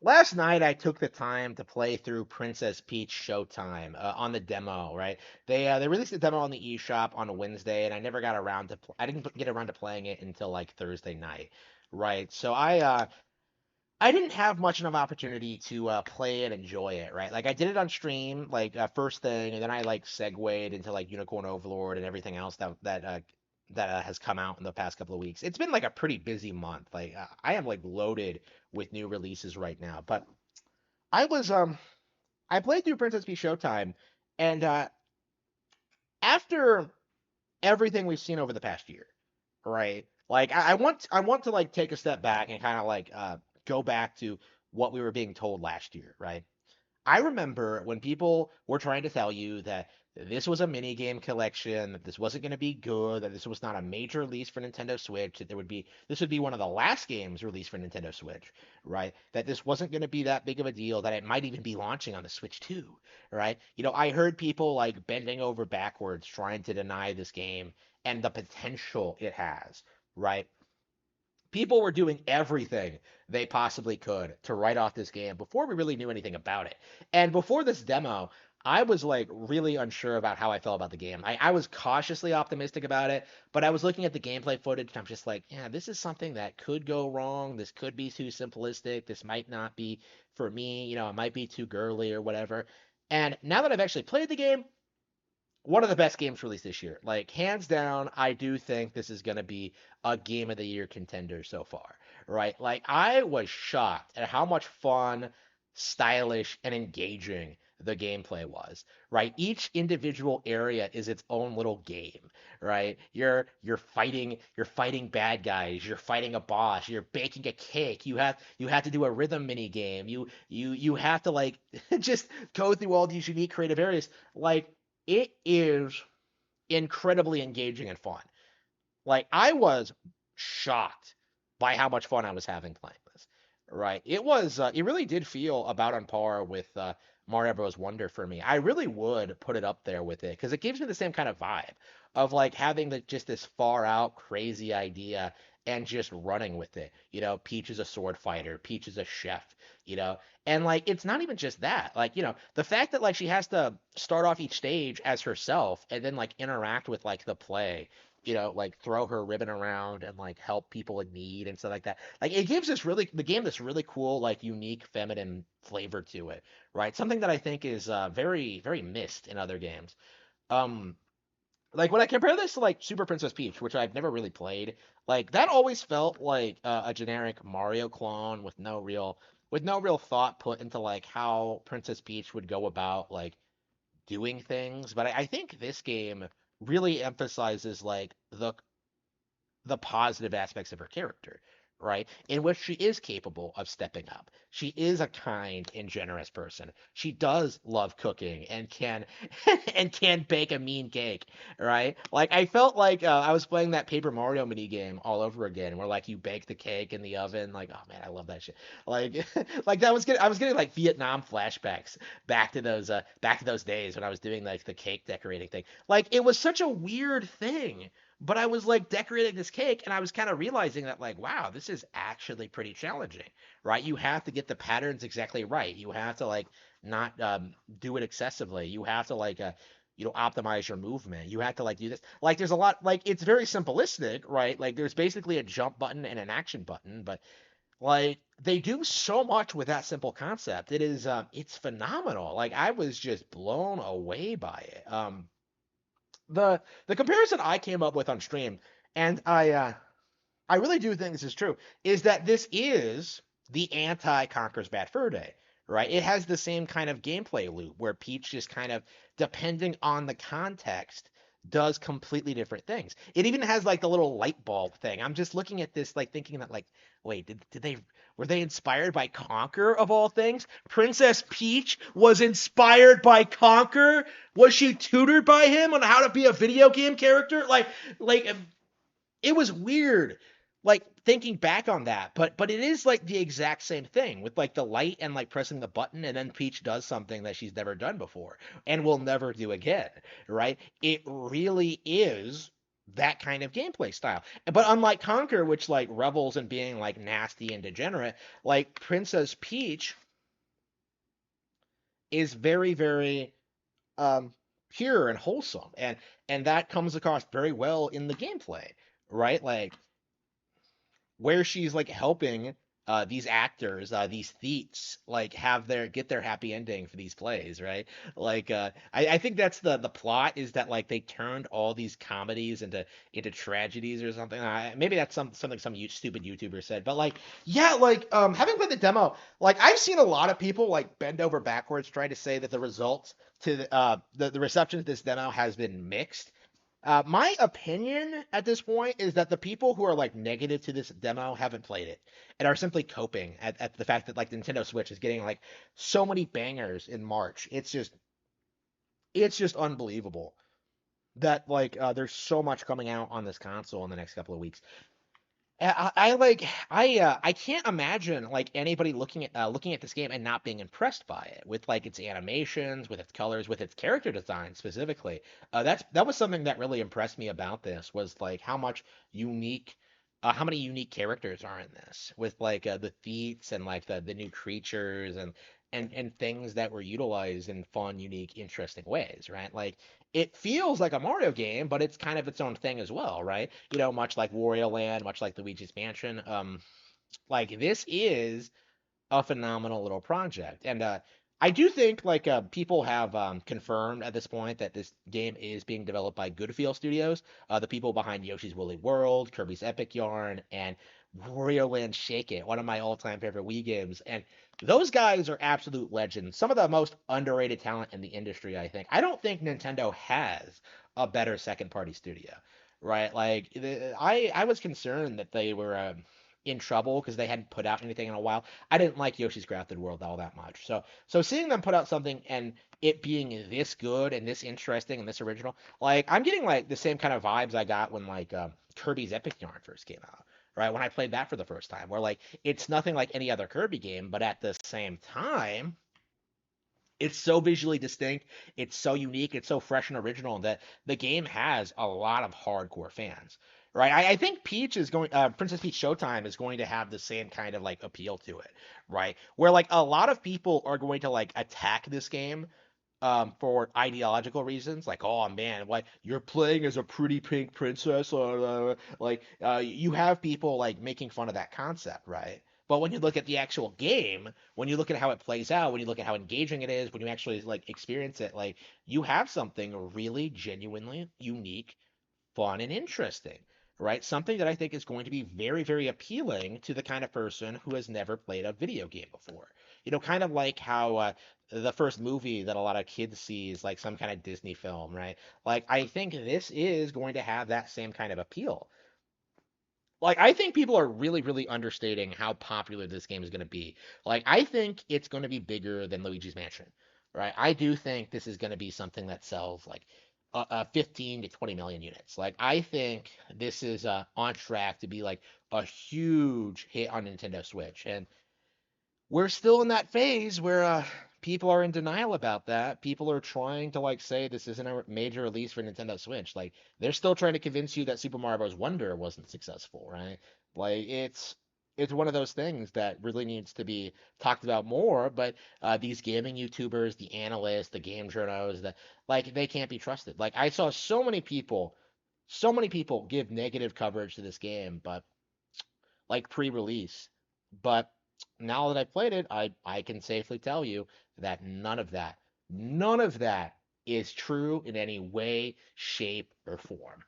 Last night I took the time to play through Princess Peach Showtime on the demo, right? They released the demo on the eShop on a Wednesday, and I never got around to I didn't get around to playing it until like Thursday night, right? So I didn't have much of an opportunity to play and enjoy it, right? Like I did it on stream, like first thing, and then I like segued into like Unicorn Overlord and everything else that has come out in the past couple of weeks. It's been like a pretty busy month. Like I am like loaded with new releases right now. But I was I played through Princess Peach Showtime, and after everything we've seen over the past year, right? Like I want to like take a step back and kind of like go back to what we were being told last year, right? I remember when people were trying to tell you that this was a mini game collection, that this wasn't going to be good, that this was not a major release for Nintendo Switch, that this would be one of the last games released for Nintendo Switch, right? That this wasn't going to be that big of a deal, that it might even be launching on the Switch too, right? I heard people like bending over backwards trying to deny this game and the potential it has, right? People were doing everything they possibly could to write off this game before we really knew anything about it. And before this demo, I was like really unsure about how I felt about the game. I was cautiously optimistic about it, but I was looking at the gameplay footage and I'm just like, yeah, this is something that could go wrong. This could be too simplistic. This might not be for me. It might be too girly or whatever. And now that I've actually played the game, one of the best games released this year. Like hands down, I do think this is going to be a game of the year contender so far, right? Like I was shocked at how much fun, stylish, and engaging the gameplay was, right? Each individual area is its own little game, right? You're fighting bad guys, you're fighting a boss, you're baking a cake, you have to do a rhythm mini game. You have to like just go through all these unique creative areas. Like it is incredibly engaging and fun. Like I was shocked by how much fun I was having playing this. Right? It really did feel about on par with Mario Bros. Wonder for me. I really would put it up there with it because it gives me the same kind of vibe of like having just this far out crazy idea and just running with it. Peach is a sword fighter, Peach is a chef, and like it's not even just that. Like, the fact that like she has to start off each stage as herself and then like interact with like the play, like throw her ribbon around and like help people in need and stuff like that. Like it gives the game this really cool, like unique feminine flavor to it, right? Something that I think is very, very missed in other games. Um, like when I compare this to like Super Princess Peach, which I've never really played, like that always felt like a generic Mario clone with no real thought put into like how Princess Peach would go about like doing things. But I think this game really emphasizes like the positive aspects of her character, right? In which she is capable of stepping up. She is a kind and generous person. She does love cooking and can and can bake a mean cake, right? Like I felt like I was playing that Paper Mario mini game all over again, where like you bake the cake in the oven. Like, oh man, I love that shit. Like, like I was getting like Vietnam flashbacks back to those days when I was doing like the cake decorating thing. Like, it was such a weird thing, but I was like decorating this cake and I was kind of realizing that, like, wow, this is actually pretty challenging, right? You have to get the patterns exactly right. You have to like not do it excessively. You have to like optimize your movement. You have to like do this. Like there's a lot, like it's very simplistic, right? Like there's basically a jump button and an action button, but like they do so much with that simple concept. It's phenomenal. Like I was just blown away by it. The comparison I came up with on stream, and I really do think this is true, is that this is the anti Conker's Bad Fur Day, right? It has the same kind of gameplay loop where Peach just kind of, depending on the context, does completely different things. It even has like the little light bulb thing. I'm just looking at this, like thinking that, like, wait, did they were they inspired by Conker of all things? Princess Peach was inspired by Conker? Was she tutored by him on how to be a video game character? Like it was weird, like thinking back on that, but it is like the exact same thing with like the light and like pressing the button, and then Peach does something that she's never done before and will never do again, right? It really is that kind of gameplay style. But unlike Conquer, which like revels in being like nasty and degenerate, like Princess Peach is very, very um, pure and wholesome, and that comes across very well in the gameplay, right? Like where she's like helping these actors, these theats, like have their get their happy ending for these plays, right? Like I think that's the plot is that like they turned all these comedies into tragedies or something. Maybe that's something some stupid YouTuber said, but like yeah, like having played the demo, like I've seen a lot of people like bend over backwards trying to say that the results to the reception of this demo has been mixed. My opinion at this point is that the people who are like negative to this demo haven't played it and are simply coping at the fact that like Nintendo Switch is getting like so many bangers in March. It's just unbelievable that like there's so much coming out on this console in the next couple of weeks. I like I can't imagine like anybody looking at this game and not being impressed by it with like its animations, with its colors, with its character design specifically. That was something that really impressed me about this was like unique how many unique characters are in this with like the feats and like the new creatures and things that were utilized in fun, unique, interesting ways, right? Like it feels like a Mario game, but it's kind of its own thing as well, right? Much like Wario Land, much like Luigi's Mansion. Like this is a phenomenal little project, and I do think like people have confirmed at this point that this game is being developed by Goodfeel Studios, the people behind Yoshi's Woolly World, Kirby's Epic Yarn, and Wario Land Shake It, one of my all-time favorite Wii games, and those guys are absolute legends. Some of the most underrated talent in the industry, I think. I don't think Nintendo has a better second-party studio, right? Like I was concerned that they were in trouble because they hadn't put out anything in a while. I didn't like Yoshi's Crafted World all that much. So seeing them put out something and it being this good and this interesting and this original, like I'm getting like the same kind of vibes I got when like Kirby's Epic Yarn first came out. Right, when I played that for the first time, where like it's nothing like any other Kirby game, but at the same time, it's so visually distinct, it's so unique, it's so fresh and original that the game has a lot of hardcore fans. Right. I think Princess Peach Showtime is going to have the same kind of like appeal to it, right? Where like a lot of people are going to like attack this game for ideological reasons, like, oh man, what you're playing as a pretty pink princess, or like you have people like making fun of that concept, right? But when you look at the actual game, when you look at how it plays out, when you look at how engaging it is, when you actually like experience it, like you have something really genuinely unique, fun, and interesting, right? Something that I think is going to be very, very appealing to the kind of person who has never played a video game before. Kind of like how the first movie that a lot of kids see is like some kind of Disney film, right? Like, I think this is going to have that same kind of appeal. Like, I think people are really, really understating how popular this game is going to be. Like, I think it's going to be bigger than Luigi's Mansion, right? I do think this is going to be something that sells like 15 to 20 million units. Like, I think this is on track to be like a huge hit on Nintendo Switch. And we're still in that phase where people are in denial about that. People are trying to like say this isn't a major release for Nintendo Switch. Like they're still trying to convince you that Super Mario Bros. Wonder wasn't successful, right? Like it's one of those things that really needs to be talked about more. But these gaming YouTubers, the analysts, the game journos, like they can't be trusted. Like I saw so many people give negative coverage to this game, but like pre-release. But now that I've played it, I can safely tell you that none of that is true in any way, shape, or form.